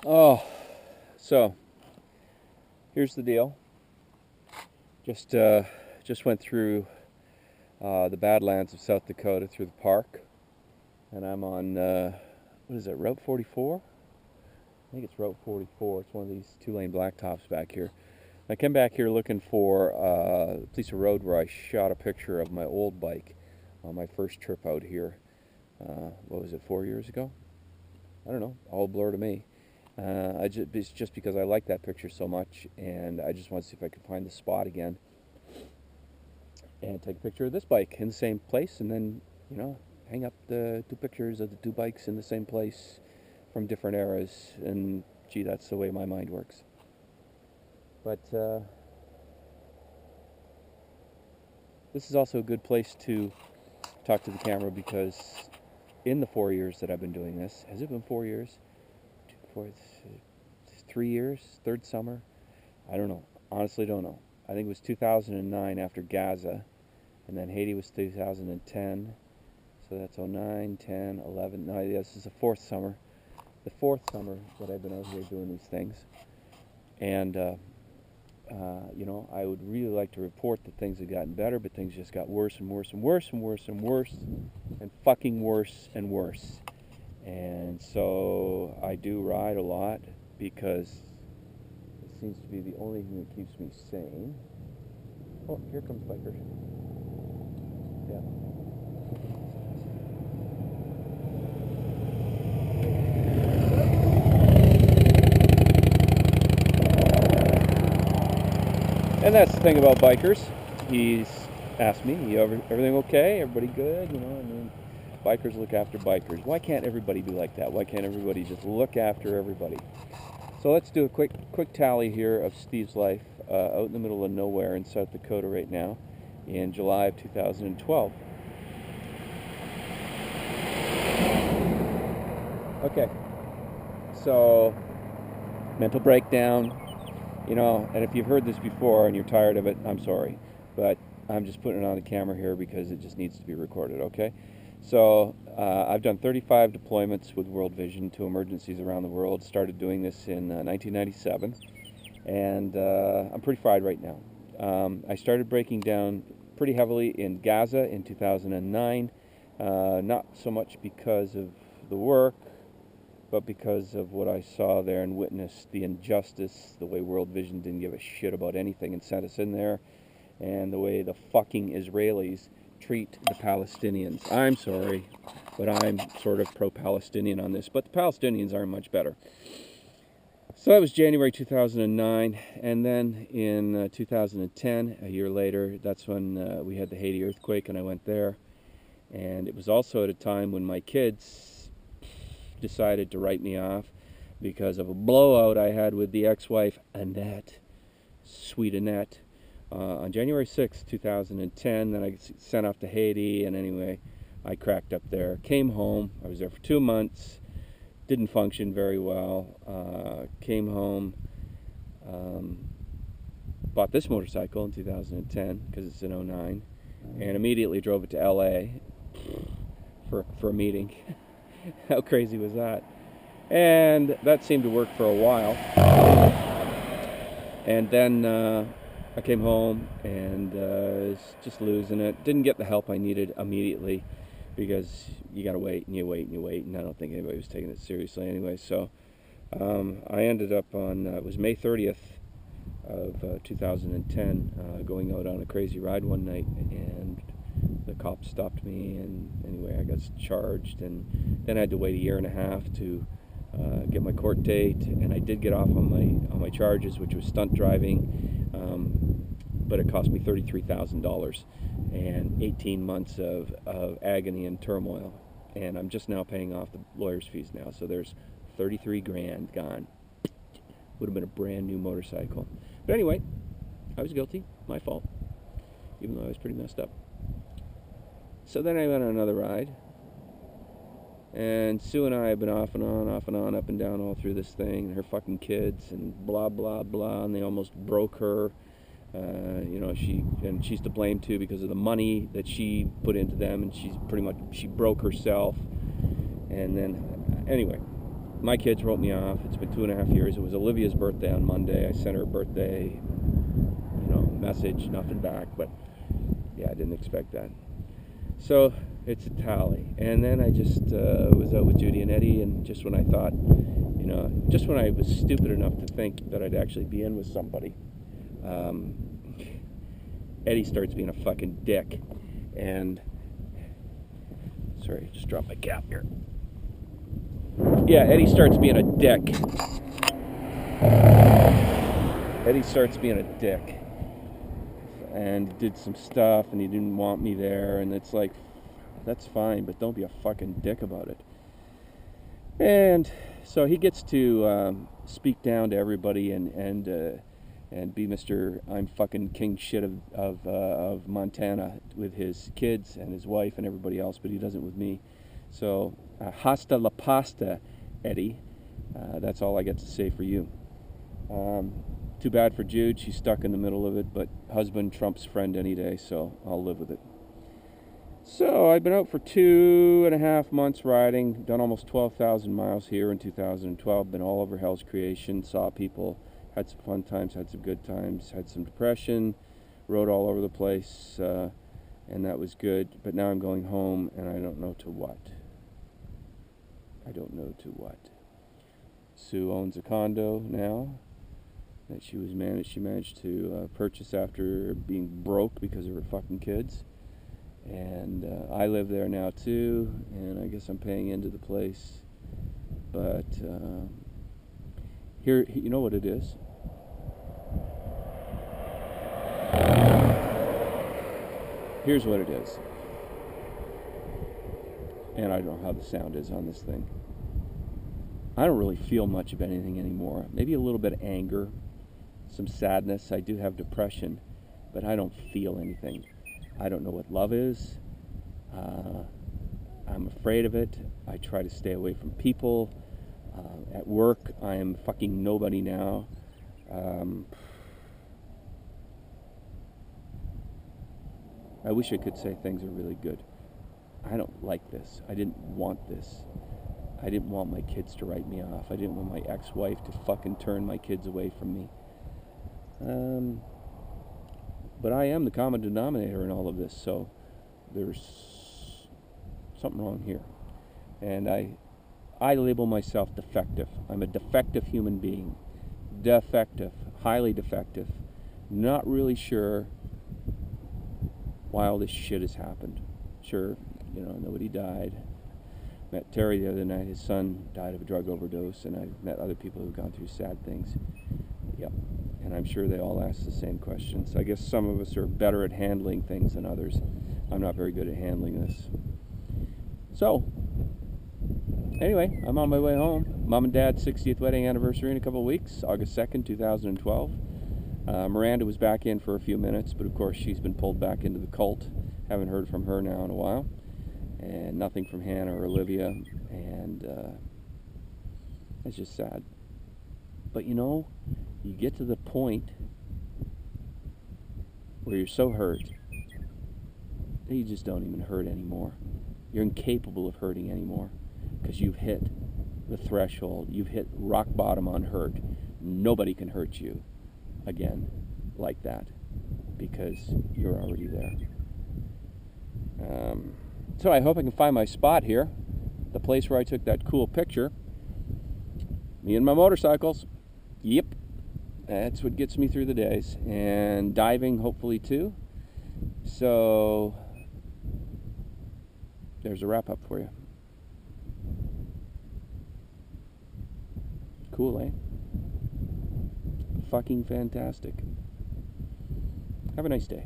Oh, so here's the deal. Just just went through the Badlands of South Dakota through the park, and I'm on what is it, Route 44? I think it's Route 44. It's one of these two-lane blacktops back here. I came back here looking for a piece of road where I shot a picture of my old bike on my first trip out here. What was it, 4 years ago? I don't know, all blur to me. It's just because I like that picture so much, and I just want to see if I can find the spot again and take a picture of this bike in the same place, and then, hang up the two pictures of the two bikes in the same place from different eras. And gee, that's the way my mind works. But this is also a good place to talk to the camera because in the 4 years that I've been doing this, has it been 4 years? 3 years, third summer? I don't know. Honestly, don't know. I think it was 2009 after Gaza, and then Haiti was 2010. So that's 09, 10, 11. No, yeah, this is the fourth summer. The fourth summer that I've been out here doing these things. And, I would really like to report that things have gotten better, but things just got worse and worse and worse and worse and worse and fucking worse and worse. And so I do ride a lot because it seems to be the only thing that keeps me sane. Oh, here comes bikers. Yeah. And that's the thing about bikers. He's asked me, everything okay? Everybody good? Bikers look after bikers. Why can't everybody be like that? Why can't everybody just look after everybody? So let's do a quick tally here of Steve's life out in the middle of nowhere in South Dakota right now in July of 2012. Okay, so mental breakdown, and if you've heard this before and you're tired of it, I'm sorry, but I'm just putting it on the camera here because it just needs to be recorded, okay? So I've done 35 deployments with World Vision to emergencies around the world. Started doing this in 1997, and I'm pretty fried right now. I started breaking down pretty heavily in Gaza in 2009, not so much because of the work, but because of what I saw there and witnessed the injustice, the way World Vision didn't give a shit about anything and sent us in there, and the way the fucking Israelis treat the Palestinians. I'm sorry, but I'm sort of pro-Palestinian on this, but the Palestinians aren't much better. So that was January 2009, and then in 2010, a year later, that's when we had the Haiti earthquake, and I went there. And it was also at a time when my kids decided to write me off because of a blowout I had with the ex-wife, Annette, sweet Annette, on January 6th, 2010. Then I sent off to Haiti, and anyway, I cracked up there. Came home. I was there for 2 months. Didn't function very well. Came home. Bought this motorcycle in 2010 because it's an 09, and immediately drove it to LA for a meeting. How crazy was that? And that seemed to work for a while. And then I came home and was just losing it. Didn't get the help I needed immediately because you gotta wait and you wait and you wait, and I don't think anybody was taking it seriously anyway. So I ended up on, it was May 30th of 2010, going out on a crazy ride one night, and the cops stopped me, and anyway I got charged, and then I had to wait a year and a half to get my court date, and I did get off on my charges, which was stunt driving, but it cost me $33,000 and 18 months of agony and turmoil, and I'm just now paying off the lawyer's fees now, so there's 33 grand gone. Would have been a brand new motorcycle. But anyway, I was guilty, my fault, even though I was pretty messed up. So then I went on another ride, and Sue and I have been off and on, up and down all through this thing, and her fucking kids, and blah, blah, blah, and they almost broke her. She's to blame too because of the money that she put into them, and she broke herself. And then, anyway, my kids wrote me off. It's been 2.5 years. It was Olivia's birthday on Monday. I sent her a birthday, message, nothing back. But yeah, I didn't expect that. So it's a tally. And then I just was out with Judy and Eddie, and just when I thought, just when I was stupid enough to think that I'd actually be in with somebody, Eddie starts being a fucking dick. And sorry, just dropped my cap here. Yeah, Eddie starts being a dick. Eddie starts being a dick. And did some stuff, and he didn't want me there, and it's like, that's fine, but don't be a fucking dick about it. And so he gets to speak down to everybody and be Mr. I'm fucking king shit of Montana with his kids and his wife and everybody else, but he doesn't with me. So hasta la pasta, Eddie. That's all I got to say for you. Too bad for Jude. She's stuck in the middle of it, but husband trumps friend any day, so I'll live with it. So I've been out for 2.5 months riding, done almost 12,000 miles here in 2012, been all over Hell's Creation, saw people, had some fun times, had some good times, had some depression, rode all over the place, and that was good. But now I'm going home, and I don't know to what. I don't know to what. Sue owns a condo now that she managed to purchase after being broke because of her fucking kids. And I live there now too, and I guess I'm paying into the place. But here, you know what it is? Here's what it is. And I don't know how the sound is on this thing. I don't really feel much of anything anymore. Maybe a little bit of anger, some sadness. I do have depression, but I don't feel anything. I don't know what love is. I'm afraid of it. I try to stay away from people. At work, I am fucking nobody now. I wish I could say things are really good. I don't like this. I didn't want this. I didn't want my kids to write me off. I didn't want my ex-wife to fucking turn my kids away from me. But I am the common denominator in all of this, so there's something wrong here. And I label myself defective. I'm a defective human being. Defective, highly defective. Not really sure why all this shit has happened. Sure, nobody died. Met Terry the other night. His son died of a drug overdose, and I met other people who've gone through sad things. Yep. And I'm sure they all ask the same questions. I guess some of us are better at handling things than others. I'm not very good at handling this. So, anyway, I'm on my way home. Mom and Dad's 60th wedding anniversary in a couple of weeks, August 2nd, 2012. Miranda was back in for a few minutes, but of course she's been pulled back into the cult. Haven't heard from her now in a while. And nothing from Hannah or Olivia. And it's just sad. But you get to the point where you're so hurt that you just don't even hurt anymore. You're incapable of hurting anymore because you've hit the threshold. You've hit rock bottom on hurt. Nobody can hurt you again like that because you're already there. So I hope I can find my spot here, the place where I took that cool picture. Me and my motorcycles. Yep. That's what gets me through the days. And diving, hopefully, too. So, there's a wrap-up for you. Cool, eh? Fucking fantastic. Have a nice day.